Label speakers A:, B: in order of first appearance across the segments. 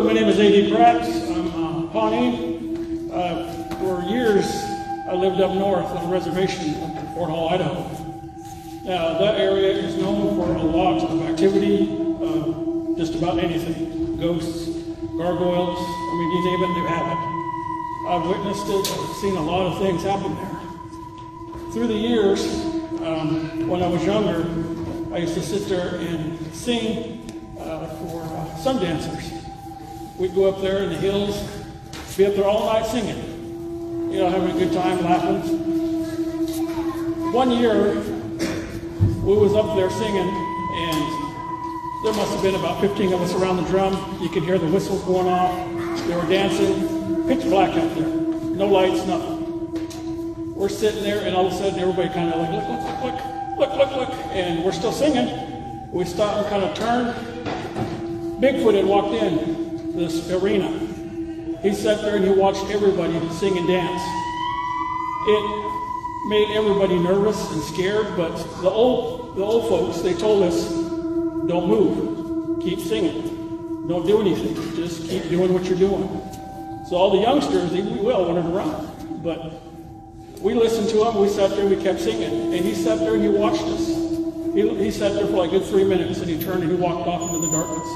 A: Hello, my name is AD Pratt. I'm Pawnee. For years, I lived up north on a reservation up in Fort Hall, Idaho. Now, that area is known for a lot of activity, just about anything. Ghosts, gargoyles, I mean, you name it, they have it. I've witnessed it, I've seen a lot of things happen there. Through the years, when I was younger, I used to sit there and sing for sun dancers. We'd go up there in the hills, be up there all night singing. You know, having a good time, laughing. One year, we was up there singing, and there must have been about 15 of us around the drum. You could hear the whistles going off. They were dancing. Pitch black out there. No lights, nothing. We're sitting there, and all of a sudden, everybody kind of like, look, and we're still singing. We stopped and kind of turned. Bigfoot had walked in this arena. He sat there and he watched everybody sing and dance. It made everybody nervous and scared, but the old folks, they told us, don't move, keep singing, don't do anything, just keep doing what you're doing. So all the youngsters, we wanted to run, but we listened to him, we sat there, we kept singing, and he sat there and he watched us. He sat there for like a good 3 minutes, and he turned and he walked off into the darkness.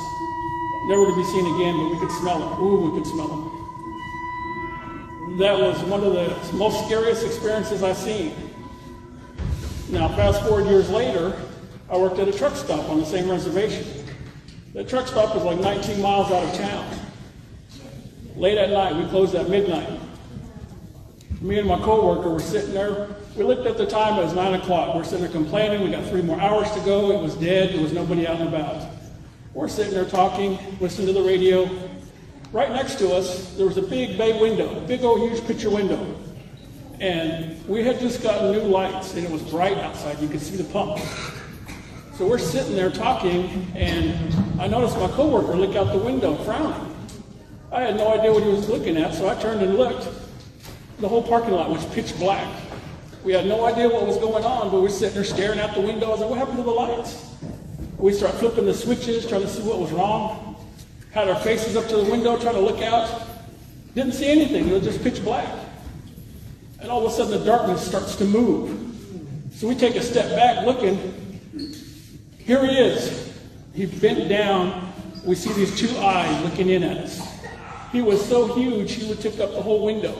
A: Never to be seen again, but we could smell him. Ooh, we could smell him. That was one of the most scariest experiences I've seen. Now, fast forward years later, I worked at a truck stop on the same reservation. The truck stop was like 19 miles out of town. Late at night, we closed at midnight. Me and my coworker were sitting there. We looked at the time, it was 9 o'clock. We're sitting there complaining, we got 3 more hours to go. It was dead, there was nobody out and about. We're sitting there talking, listening to the radio. Right next to us, there was a big bay window, a big old huge picture window. And we had just gotten new lights, and it was bright outside. You could see the pump. So we're sitting there talking, and I noticed my coworker look out the window, frowning. I had no idea what he was looking at, so I turned and looked. The whole parking lot was pitch black. We had no idea what was going on, but we were sitting there staring out the window. I was like, what happened to the lights? We started flipping the switches, trying to see what was wrong. Had our faces up to the window, trying to look out. Didn't see anything, it was just pitch black. And all of a sudden the darkness starts to move. So we take a step back looking. Here he is. He bent down. We see these 2 eyes looking in at us. He was so huge, he would take up the whole window.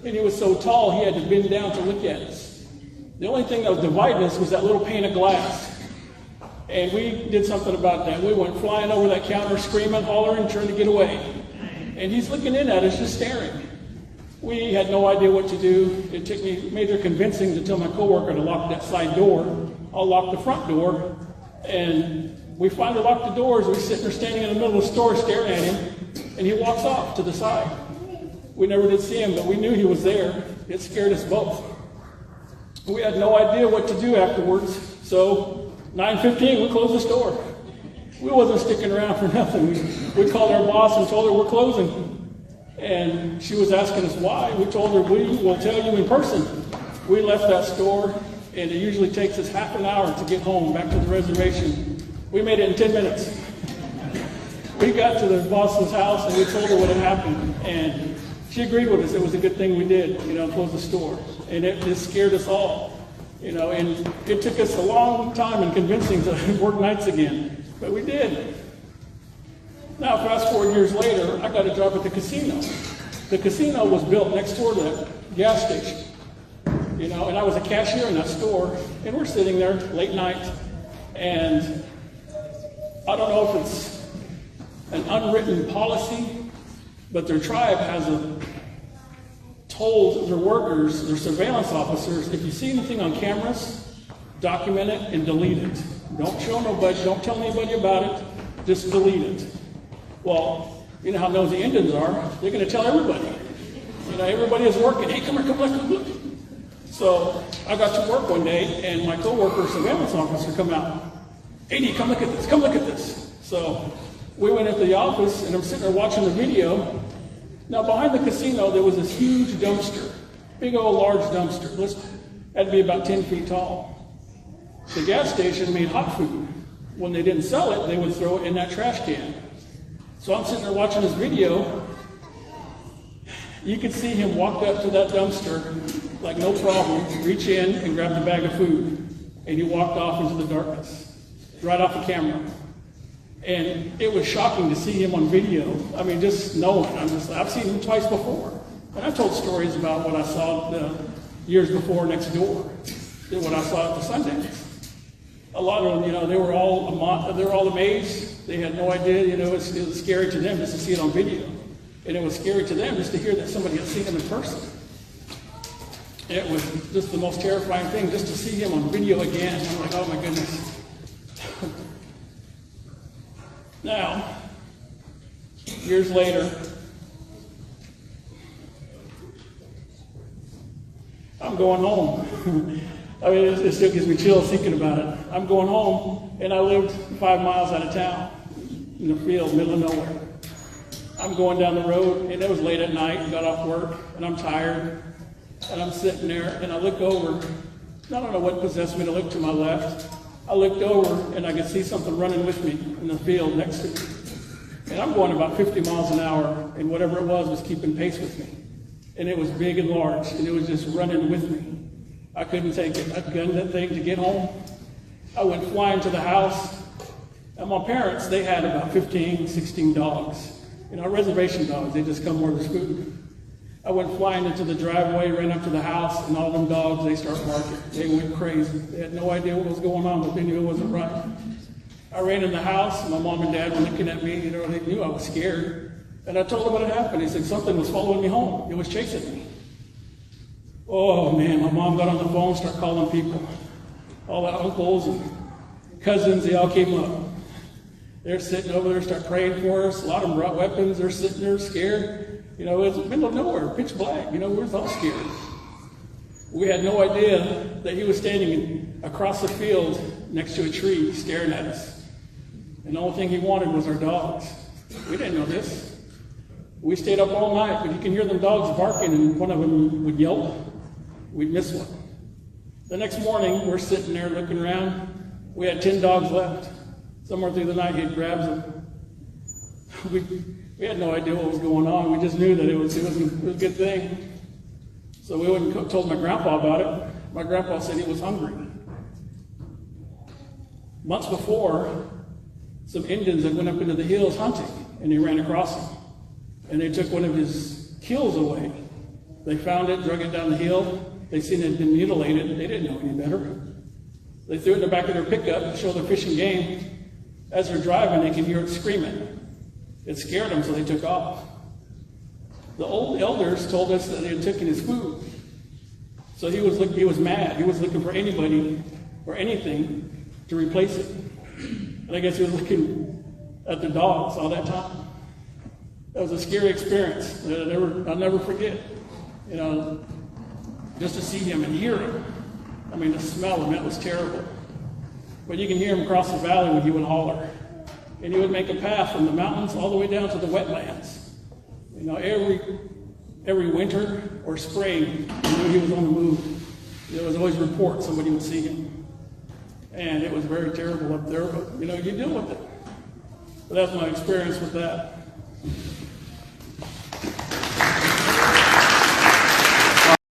A: And he was so tall, he had to bend down to look at us. The only thing that was dividing us was that little pane of glass. And we did something about that. We went flying over that counter, screaming, hollering, trying to get away. And he's looking in at us, just staring. We had no idea what to do. It took me major convincing to tell my coworker to lock that side door. I'll lock the front door. And we finally locked the doors. We sit there standing in the middle of the store staring at him. And he walks off to the side. We never did see him, but we knew he was there. It scared us both. We had no idea what to do afterwards. So 9:15, we closed the store. We wasn't sticking around for nothing. We called our boss and told her we're closing. And she was asking us why. We told her we will tell you in person. We left that store, and it usually takes us half an hour to get home back to the reservation. We made it in 10 minutes. We got to the boss's house, and we told her what had happened. And she agreed with us. It was a good thing we did, close the store. And it scared us all. And it took us a long time in convincing to work nights again, but we did. Now, fast forward years later, I got a job at the casino. The casino was built next door to that gas station, and I was a cashier in that store, and we're sitting there late night, and I don't know if it's an unwritten policy, but their tribe has told their workers, their surveillance officers, if you see anything on cameras, document it and delete it. Don't show nobody, don't tell anybody about it, just delete it. Well, you know how nosy Indians are, they're going to tell everybody. Everybody is working, hey, come here, come look. So I got to work one day, and my coworker, surveillance officer, come out. AD, come look at this. So we went into the office, and I'm sitting there watching the video. Now, behind the casino, there was this huge dumpster, big old large dumpster. It had to be about 10 feet tall. The gas station made hot food. When they didn't sell it, they would throw it in that trash can. So I'm sitting there watching this video. You could see him walk up to that dumpster like no problem, reach in and grab the bag of food, and he walked off into the darkness, right off the camera. And it was shocking to see him on video. I mean, just knowing, I've seen him twice before. And I told stories about what I saw years before next door, and what I saw at the Sundance. A lot of them, they were all amazed. They had no idea, it was scary to them just to see it on video. And it was scary to them just to hear that somebody had seen him in person. It was just the most terrifying thing, just to see him on video again. I'm like, oh my goodness. Now, years later, I'm going home. I mean, it still gives me chills thinking about it. I'm going home, and I lived 5 miles out of town, in the field, middle of nowhere. I'm going down the road, and it was late at night, got off work, and I'm tired, and I'm sitting there, and I look over. I don't know what possessed me to look to my left. I looked over, and I could see something running with me in the field next to me. And I'm going about 50 miles an hour, and whatever it was keeping pace with me. And it was big and large, and it was just running with me. I couldn't take it. I gunned that thing to get home. I went flying to the house. And my parents, they had about 15, 16 dogs. Reservation dogs, they just come where there's food. I went flying into the driveway, ran up to the house, and all them dogs, they start barking. They went crazy. They had no idea what was going on, but they knew it wasn't right. I ran in the house, and my mom and dad were looking at me. They knew I was scared. And I told them what had happened. They said something was following me home. It was chasing me. Oh man, my mom got on the phone, started calling people. All the uncles and cousins, they all came up. They're sitting over there, start praying for us. A lot of them brought weapons. They're sitting there scared. It was in the middle of nowhere, pitch black. We were all scared. We had no idea that he was standing across the field next to a tree staring at us. And the only thing he wanted was our dogs. We didn't know this. We stayed up all night, but you can hear them dogs barking, and one of them would yelp. We'd miss one. The next morning, we're sitting there looking around. We had 10 dogs left. Somewhere through the night, he'd grab them. We had no idea what was going on. We just knew that it was a good thing. So we went and told my grandpa about it. My grandpa said he was hungry. Months before, some Indians that went up into the hills hunting, and they ran across him. And they took one of his kills away. They found it, drug it down the hill. They seen it had been mutilated. They didn't know any better. They threw it in the back of their pickup to show their fishing game. As they're driving, they could hear it screaming. It scared them, so they took off. The old elders told us that they had taken his food. So he was mad. He was looking for anybody or anything to replace it. And I guess he was looking at the dogs all that time. That was a scary experience that I'll never forget. Just to see him and hear him. I mean, the smell of it was terrible. But you can hear him across the valley when he would holler. And he would make a path from the mountains all the way down to the wetlands. Every winter or spring, you knew he was on the move. There was always reports somebody would see him. And it was very terrible up there, but you deal with it. But that's my experience with that.